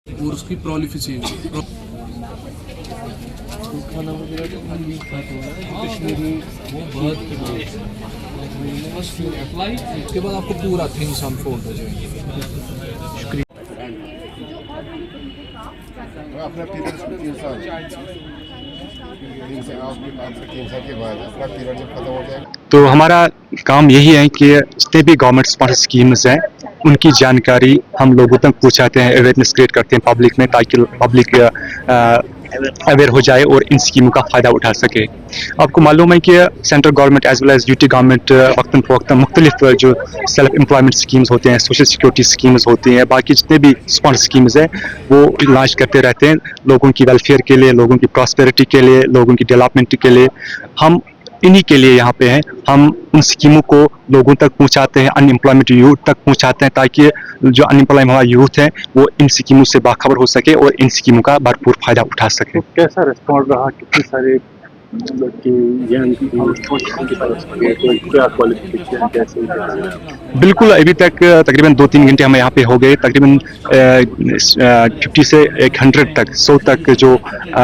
और उसकी प्रोलिफिसी खाना वगैरह तो हम भी खाते हैं जो कश्मीरी वो बहुत अप्लाई उसके बाद आपको पूरा थिंग्स अनफोल्ड हो जाएंगे। अपना पीरियड 3 साल 3 साल के बाद अपना पीरियड जब खत्म हो जाएगा तो हमारा काम यही है कि जितने भी गवर्नमेंट स्पॉन्सर्ड स्कीम्स हैं उनकी जानकारी हम लोगों तक पहुंचाते हैं, अवेयरनेस क्रिएट करते हैं पब्लिक में, ताकि पब्लिक अवेयर हो जाए और इन स्कीमों का फ़ायदा उठा सके। आपको मालूम है कि central government as well as UT government वक्तन फ़वक्तन मुख्तलिफ जो सेल्फ एम्प्लॉयमेंट स्कीम्स होते हैं, सोशल सिक्योरिटी स्कीम्स होती हैं, बाकी जितने भी स्पॉन्सर्ड स्कीम्स हैं वो लॉन्च करते रहते हैं लोगों की वेलफेयर के लिए, लोगों की प्रॉस्पेरिटी के लिए, लोगों की डेवलपमेंट के लिए। हम इन्हीं के लिए यहाँ पे हैं। हम उन स्कीमों को लोगों तक पहुँचाते हैं, अनएम्प्लॉयमेंट यूथ तक पहुँचाते हैं, ताकि जो अनएम्प्लॉयमेंट हमारा यूथ है वो इन स्कीमों से बाखबर हो सके और इन स्कीमों का भरपूर फ़ायदा उठा सके। तो कैसा रिस्पॉन्स रहा, कितने सारे मतलब कि यंग की तरफ से तो क्या क्वालिफिकेशन कैसे? बिल्कुल, अभी तक तकरीबन 2-3 घंटे हमें यहाँ पे हो गए। तकरीबन 50 से 100 तक 100 तक जो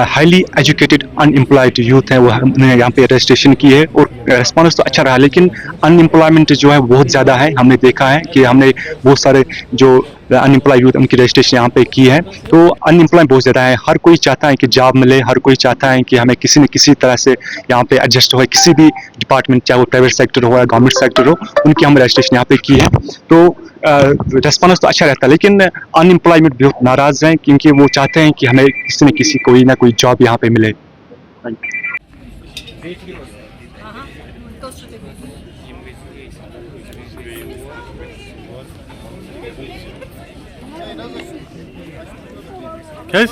हाईली एजुकेटेड अनएम्प्लॉयड यूथ हैं वो हमने यहाँ पे रजिस्ट्रेशन की है और रिस्पॉन्स तो अच्छा रहा, लेकिन अनएम्प्लॉयमेंट जो है बहुत ज़्यादा है। हमने देखा है कि हमने बहुत सारे जो अनएम्प्लॉयड यूथ उनकी रजिस्ट्रेशन यहाँ पे की है, तो अनएम्प्लॉयमेंट बहुत ज़्यादा है। हर कोई चाहता है कि जॉब मिले, हर कोई चाहता है कि हमें किसी न किसी तरह से यहाँ पे एडजस्ट हो, किसी भी डिपार्टमेंट, चाहे वो प्राइवेट सेक्टर हो या गवर्नमेंट सेक्टर हो, उनकी हम रजिस्ट्रेशन यहाँ पे की है। तो रिस्पॉन्स तो अच्छा रहता है, लेकिन अनएम्प्लॉयमेंट बहुत नाराज़ हैं क्योंकि वो चाहते हैं कि हमें किसी न किसी कोई ना कोई जॉब यहाँ पे मिले। Kes?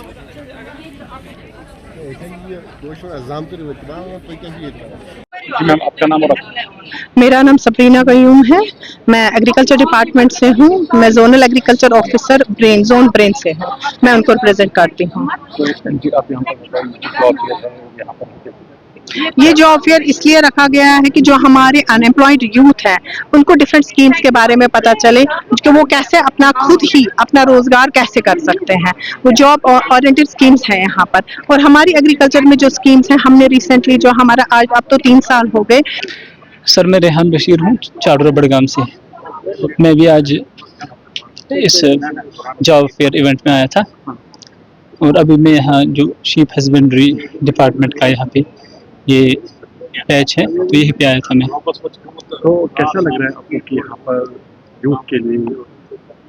जी मैम, आपका नाम और मेरा नाम सब्रीना कयूम है। मैं एग्रीकल्चर डिपार्टमेंट से हूँ। मैं zonal agriculture officer zone brain से हूँ। मैं उनको रिप्रेजेंट करती हूँ। जी आप यहाँ पर ये जॉब फेयर इसलिए रखा गया है कि जो हमारे अनएम्प्लॉयड यूथ है उनको डिफरेंट स्कीम्स के बारे में पता चले कि वो कैसे अपना खुद ही अपना रोजगार कैसे कर सकते हैं। वो जॉब ओरिएंटेड स्कीम्स हैं यहाँ पर, और हमारी एग्रीकल्चर में जो स्कीम्स हैं हमने रिसेंटली जो हमारा आज अब तो 3 साल हो गए। सर मैं रेहान बशीर हूँ, चाडरा बड़गाम से। मैं भी आज इस जॉब फेयर इवेंट में आया था और अभी मैं यहाँ जो शीप हस्बेंड्री डिपार्टमेंट का यहाँ पे ये पैच है तो यही पे आया था मैं। तो कैसा लग रहा है आपको कि यहाँ पर यूथ के लिए,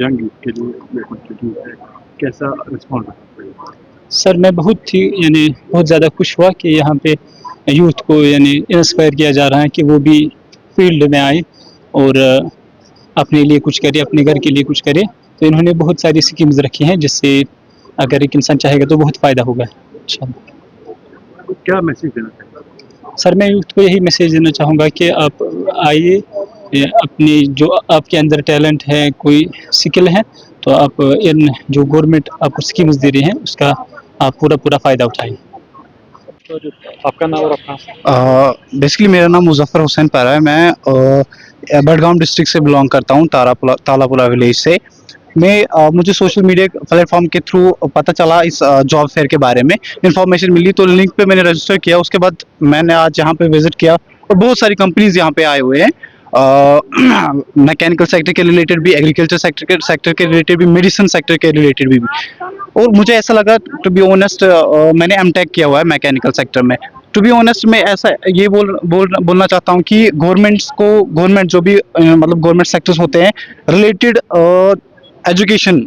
यंग यूथ के लिए है, कैसा रिस्पॉन्स रहा? सर मैं बहुत ज़्यादा खुश हुआ कि यहाँ पे यूथ को इंस्पायर किया जा रहा है कि वो भी फील्ड में आए और अपने लिए कुछ करे, अपने घर के लिए कुछ करे। तो इन्होंने बहुत सारी स्कीम्स रखी हैं जिससे अगर एक इंसान चाहेगा तो बहुत फ़ायदा होगा। अच्छा, तो क्या मैसेज देना चाहिए? सर मैं यूथ को यही मैसेज देना चाहूँगा कि आप आइए, अपनी जो आपके अंदर टैलेंट है, कोई स्किल है, तो आप इन जो गवर्नमेंट आपको स्कीम्स दे रही हैं उसका आप पूरा फ़ायदा उठाएं। आपका नाम और अपना? बेसिकली मेरा नाम मुजफ्फर हुसैन पैरा है। मैं बडगाम डिस्ट्रिक्ट से बिलोंग करता हूँ, तालापुला विलेज से। मुझे सोशल मीडिया प्लेटफॉर्म के थ्रू पता चला इस जॉब फेयर के बारे में, इन्फॉर्मेशन मिली तो लिंक पे मैंने रजिस्टर किया। उसके बाद मैंने आज यहाँ पे विजिट किया और बहुत सारी कंपनीज यहाँ पे आए हुए हैं, मैकेनिकल सेक्टर के रिलेटेड भी, एग्रीकल्चर सेक्टर के रिलेटेड भी, मेडिसिन सेक्टर के रिलेटेड भी। और मुझे ऐसा लगा, टू बी ऑनेस्ट, मैंने एमटेक किया हुआ है मैकेनिकल सेक्टर में। टू बी ऑनेस्ट मैं ऐसा ये बोलना चाहता हूँ कि गवर्नमेंट जो भी मतलब गवर्नमेंट सेक्टर्स होते हैं रिलेटेड एजुकेशन,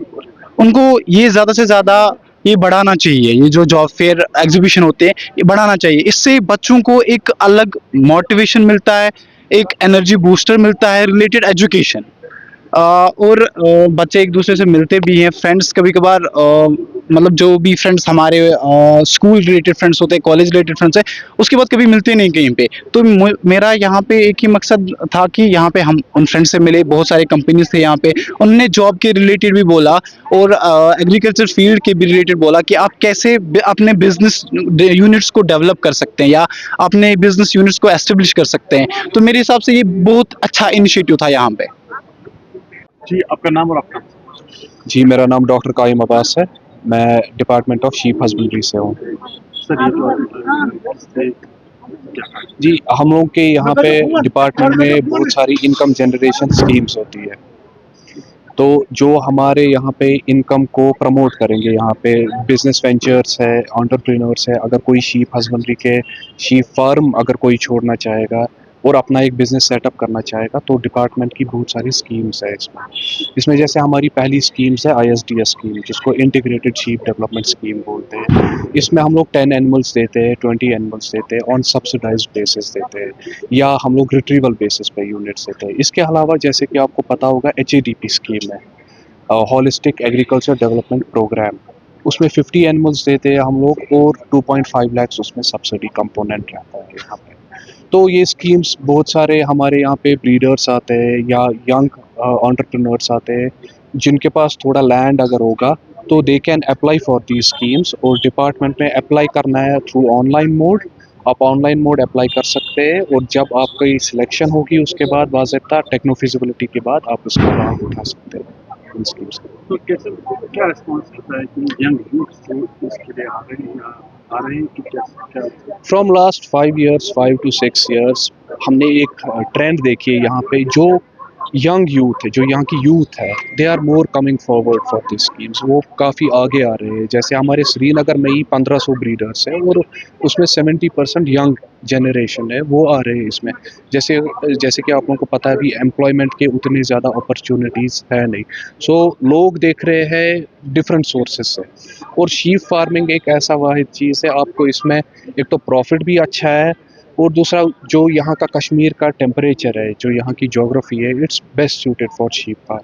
उनको ये ज़्यादा से ज़्यादा ये बढ़ाना चाहिए। ये जो जॉब फेयर एग्जीबिशन होते हैं ये बढ़ाना चाहिए। इससे बच्चों को एक अलग मोटिवेशन मिलता है, एक एनर्जी बूस्टर मिलता है रिलेटेड एजुकेशन। और बच्चे एक दूसरे से मिलते भी हैं, फ्रेंड्स कभी कभार मतलब जो भी फ्रेंड्स हमारे स्कूल रिलेटेड फ्रेंड्स होते हैं, कॉलेज रिलेटेड फ्रेंड्स हैं, उसके बाद कभी मिलते नहीं कहीं पे। तो मेरा यहाँ पे एक ही मकसद था कि यहाँ पे हम उन फ्रेंड्स से मिले। बहुत सारे कंपनीज थे यहाँ पे, उन्होंने जॉब के रिलेटेड भी बोला और एग्रीकल्चर फील्ड के भी रिलेटेड बोला कि आप कैसे अपने बिजनेस यूनिट्स को डेवलप कर सकते हैं या अपने बिजनेस यूनिट्स को एस्टेब्लिश कर सकते हैं। तो मेरे हिसाब से ये बहुत अच्छा इनिशिएटिव था यहाँ पे। जी आपका नाम और अपना? जी मेरा नाम डॉक्टर कायम अब्बास है। मैं डिपार्टमेंट ऑफ शीप हस्बेंड्री से हूँ। सर ये जो इससे क्या फायदा? जी, हम लोग के यहाँ पे डिपार्टमेंट में बहुत सारी इनकम जनरेशन स्कीम्स होती है, तो जो हमारे यहाँ पे इनकम को प्रमोट करेंगे, यहाँ पे बिजनेस वेंचर्स है, एंटरप्रेन्योर्स है, अगर कोई शीप हस्बेंड्री के शीप फार्म अगर कोई छोड़ना चाहेगा और अपना एक बिज़नेस सेटअप करना चाहेगा, तो डिपार्टमेंट की बहुत सारी स्कीम्स है इसमें जैसे हमारी पहली स्कीम्स है ISDS स्कीम, जिसको इंटीग्रेटेड शीप डेवलपमेंट स्कीम बोलते हैं। इसमें हम लोग 10 एनिमल्स देते हैं, 20 एनिमल्स देते हैं, ऑन सब्सिडाइज्ड बेसिस देते हैं, या हम लोग रिट्रीवल बेसिस पे यूनिट्स देते हैं। इसके अलावा जैसे कि आपको पता होगा HADP स्कीम है, होलिस्टिक एग्रीकल्चर डेवलपमेंट प्रोग्राम, उसमें 50 एनिमल्स देते हैं हम लोग और 2.5 लाख उसमें सब्सिडी कंपोनेंट रहता है यहाँ पे। तो ये स्कीम्स बहुत सारे हमारे यहाँ पे ब्रीडर्स आते हैं या यंग एंटरप्रेन्योर्स आते हैं, जिनके पास थोड़ा लैंड अगर होगा तो they can apply for the schemes, और डिपार्टमेंट में अप्लाई करना है थ्रू ऑनलाइन मोड। आप ऑनलाइन मोड अप्लाई कर सकते हैं, और जब आपकी सिलेक्शन होगी उसके बाद बाज़ाब्ता टेक्नो फिजिबिलिटी के बाद आप उसका लाभ उठा सकते हैं इन स्कीम्स का। तो कैसे क्या रिस्पॉन्स रहता है कि यंग यूथ जो इसके लिए आ रहे हैं कि क्या from last 5 years 5 to 6 years हमने एक ट्रेंड देखी है यहाँ पे, जो यंग यूथ है, जो यहाँ की यूथ है, they are more coming forward for this schemes, वो काफ़ी आगे आ रहे हैं। जैसे हमारे श्रीनगर में ही 1500 ब्रीडर्स हैं और उसमें 70% यंग जनरेशन है, वो आ रहे हैं इसमें। जैसे कि आप लोगों को पता है भी एम्प्लॉयमेंट के उतनी ज़्यादा अपॉर्चुनिटीज़ है नहीं, सो लोग देख रहे हैं डिफरेंट सोर्सेज से। और शीप फार्मिंग एक ऐसा वाहिद चीज़ है, आपको इसमें एक तो प्रॉफिट भी अच्छा है, और दूसरा जो यहाँ का कश्मीर का टेम्परेचर है, जो यहाँ की ज्योग्राफी है, it's best suited for sheep farm.